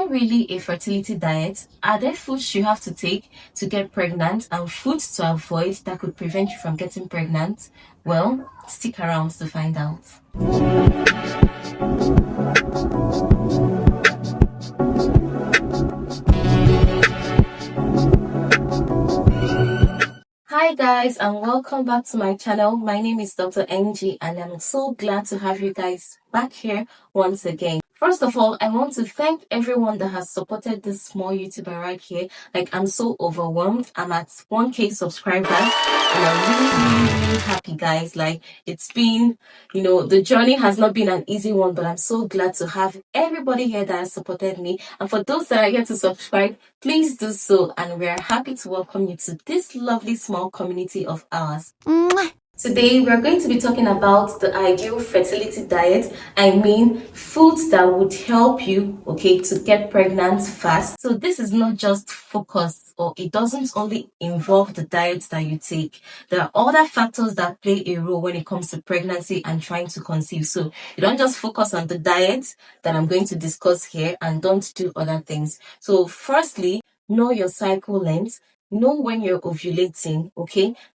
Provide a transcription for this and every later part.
there really a fertility diet? Are there foods you have to take to get pregnant and foods to avoid that could prevent you from getting pregnant? Well, stick around to find out. Hi guys, and welcome back to my channel. My name is Dr. NG and I'm so glad to have you guys back here once again. First of all, I want to thank everyone that has supported this small YouTuber right here. Like, I'm so overwhelmed. I'm at 1K subscribers and I'm really happy, guys. Like, it's been, the journey has not been an easy one, but I'm so glad to have everybody here that has supported me. And for those that are yet to subscribe, please do so. And we are happy to welcome you to this lovely small community of ours. Today, we're going to be talking about the ideal fertility diet. I mean, foods that would help you, to get pregnant fast. So this is not just focus, or it doesn't only involve the diet that you take. There are other factors that play a role when it comes to pregnancy and trying to conceive. So you don't just focus on the diet that I'm going to discuss here and don't do other things. So firstly, know your cycle length. Know when you're ovulating,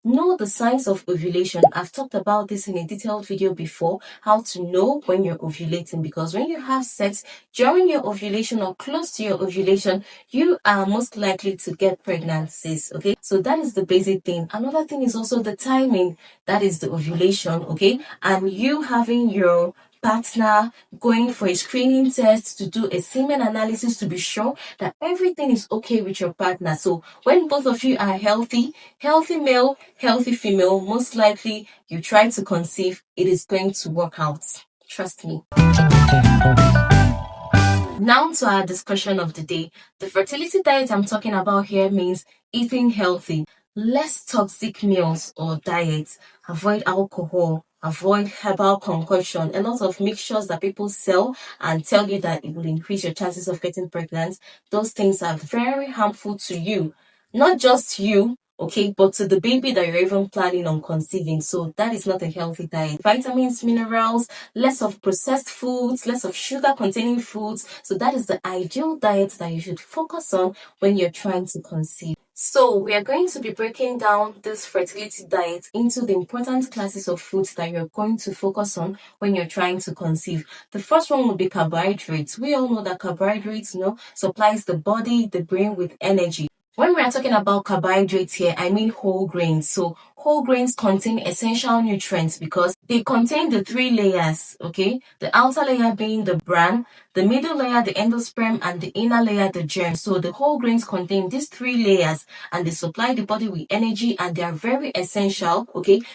know the signs of ovulation. I've talked about this in a detailed video before, how to know when you're ovulating, because when you have sex during your ovulation or close to your ovulation, you are most likely to get pregnancies. So that is the basic thing. Another thing is also the timing. That is the ovulation, and you having your partner going for a screening test to do a semen analysis to be sure that everything is okay with your partner. So when both of you are healthy male, healthy female, most likely you try to conceive, it is going to work out. Trust me. Now to our discussion of the day. The fertility diet I'm talking about here means eating healthy, less toxic meals or diets, avoid alcohol, avoid herbal concoction, a lot of mixtures that people sell and tell you that it will increase your chances of getting pregnant. Those things are very harmful to you, not just you, but to the baby that you're even planning on conceiving. So that is not a healthy diet. Vitamins, minerals, less of processed foods, less of sugar containing foods. So that is the ideal diet that you should focus on when you're trying to conceive. So we are going to be breaking down this fertility diet into the important classes of foods that you're going to focus on when you're trying to conceive. The first one will be carbohydrates. We all know that carbohydrates, supplies the body, the brain with energy. When we are talking about carbohydrates here, I mean whole grains. So whole grains contain essential nutrients because they contain the 3 layers, The outer layer being the bran, the middle layer, the endosperm, and the inner layer, the germ. So the whole grains contain these 3 layers and they supply the body with energy, and they are very essential,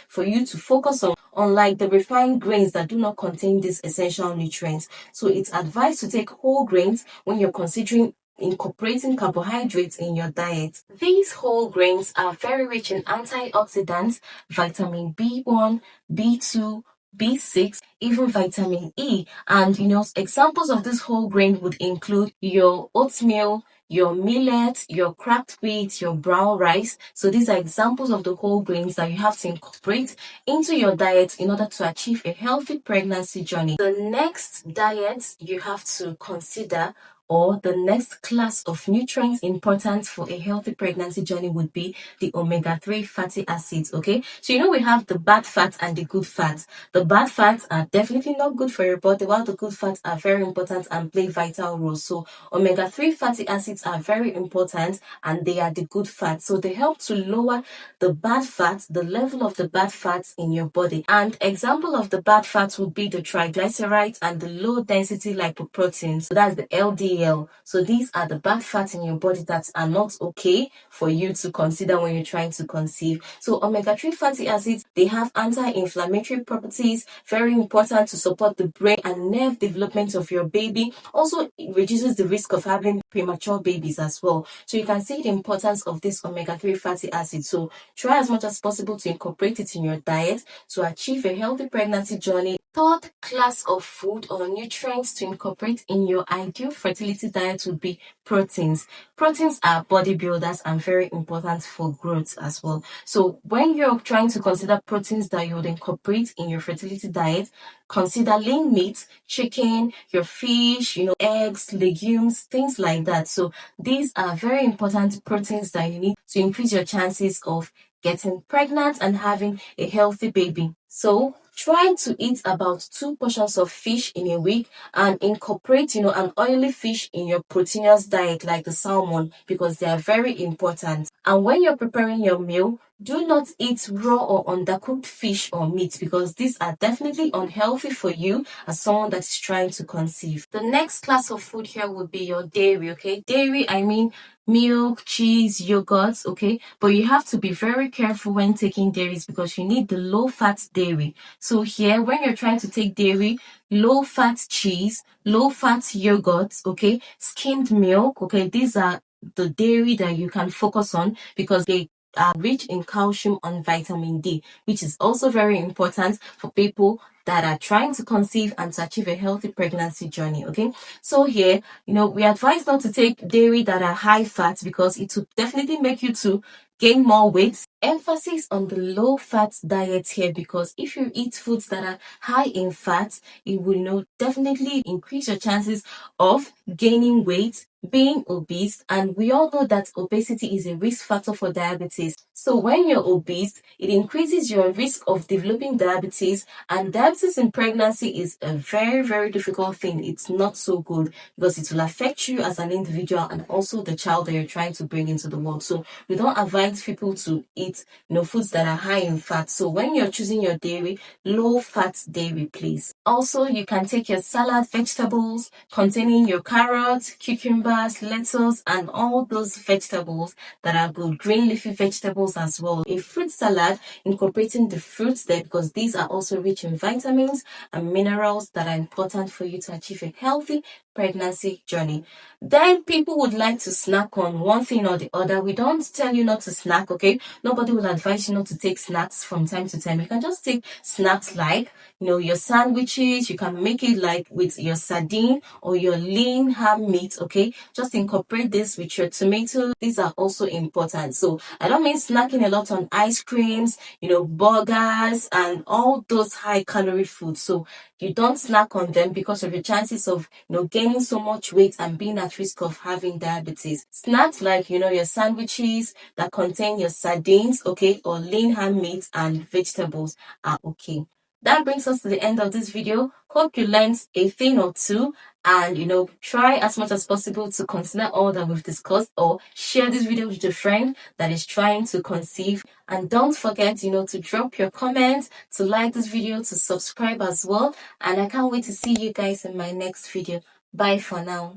for you to focus on, unlike the refined grains that do not contain these essential nutrients. So it's advised to take whole grains when you're considering incorporating carbohydrates in your diet. These whole grains are very rich in antioxidants, vitamin B1, B2, B6, even vitamin E. And examples of this whole grain would include your oatmeal, your millet, your cracked wheat, your brown rice. So these are examples of the whole grains that you have to incorporate into your diet in order to achieve a healthy pregnancy journey. The next diet you have to consider, or the next class of nutrients important for a healthy pregnancy journey, would be the omega-3 fatty acids, So we have the bad fats and the good fats. The bad fats are definitely not good for your body, while the good fats are very important and play vital roles. So omega-3 fatty acids are very important and they are the good fats. So they help to lower the bad fats, the level of the bad fats in your body. And example of the bad fats would be the triglycerides and the low density lipoproteins. So that's the LDL. So these are the bad fats in your body that are not okay for you to consider when you're trying to conceive. So omega-3 fatty acids, they have anti-inflammatory properties, very important to support the brain and nerve development of your baby. Also, it reduces the risk of having premature babies as well. So you can see the importance of this omega-3 fatty acids. So try as much as possible to incorporate it in your diet to achieve a healthy pregnancy journey third class of food or nutrients to incorporate in your ideal fertility diet would be proteins. Proteins are bodybuilders and very important for growth as well. So when you're trying to consider proteins that you would incorporate in your fertility diet, consider lean meat, chicken, your fish, eggs, legumes, things like that. So these are very important proteins that you need to increase your chances of getting pregnant and having a healthy baby. So try to eat about 2 portions of fish in a week and incorporate, an oily fish in your proteinous diet like the salmon because they are very important. And when you're preparing your meal, do not eat raw or undercooked fish or meat because these are definitely unhealthy for you as someone that is trying to conceive. The next class of food here would be your dairy, okay? Dairy, I mean milk, cheese, yogurts, okay? But you have to be very careful when taking dairies because you need the low-fat dairy. So here, when you're trying to take dairy, low-fat cheese, low-fat yogurts, okay? Skimmed milk, okay? These are the dairy that you can focus on because they are rich in calcium and vitamin D, which is also very important for people that are trying to conceive and to achieve a healthy pregnancy journey. Okay, so here, we advise not to take dairy that are high fat because it will definitely make you to gain more weight. Emphasis on the low fat diet here because if you eat foods that are high in fat, it will definitely increase your chances of gaining weight, being obese, and we all know that obesity is a risk factor for diabetes. So when you're obese, it increases your risk of developing diabetes, and diabetes in pregnancy is a very, very difficult thing. It's not so good because it will affect you as an individual and also the child that you're trying to bring into the world. So we don't advise people to eat foods that are high in fat. So when you're choosing your dairy, low fat dairy, please. Also, you can take your salad vegetables containing your carrots, cucumbers, lettuce, and all those vegetables that are good, green leafy vegetables as well. A fruit salad incorporating the fruits there because these are also rich in vitamins and minerals that are important for you to achieve a healthy pregnancy journey. Then people would like to snack on one thing or the other. We don't tell you not to snack, okay? Nobody will advise you not to take snacks from time to time. You can just take snacks like, your sandwiches. You can make it like with your sardine or your lean ham meat, okay? Just incorporate this with your tomato. These are also important. So I don't mean snacking a lot on ice creams, burgers and all those high calorie foods. So you don't snack on them because of your chances of, gaining so much weight and being at risk of having diabetes. Snacks like, your sandwiches that contain your sardines, okay, or lean ham meat and vegetables are okay. That brings us to the end of this video. Hope you learned a thing or two and try as much as possible to consider all that we've discussed or share this video with a friend that is trying to conceive. And don't forget, to drop your comments, to like this video, to subscribe as well. And I can't wait to see you guys in my next video. Bye for now.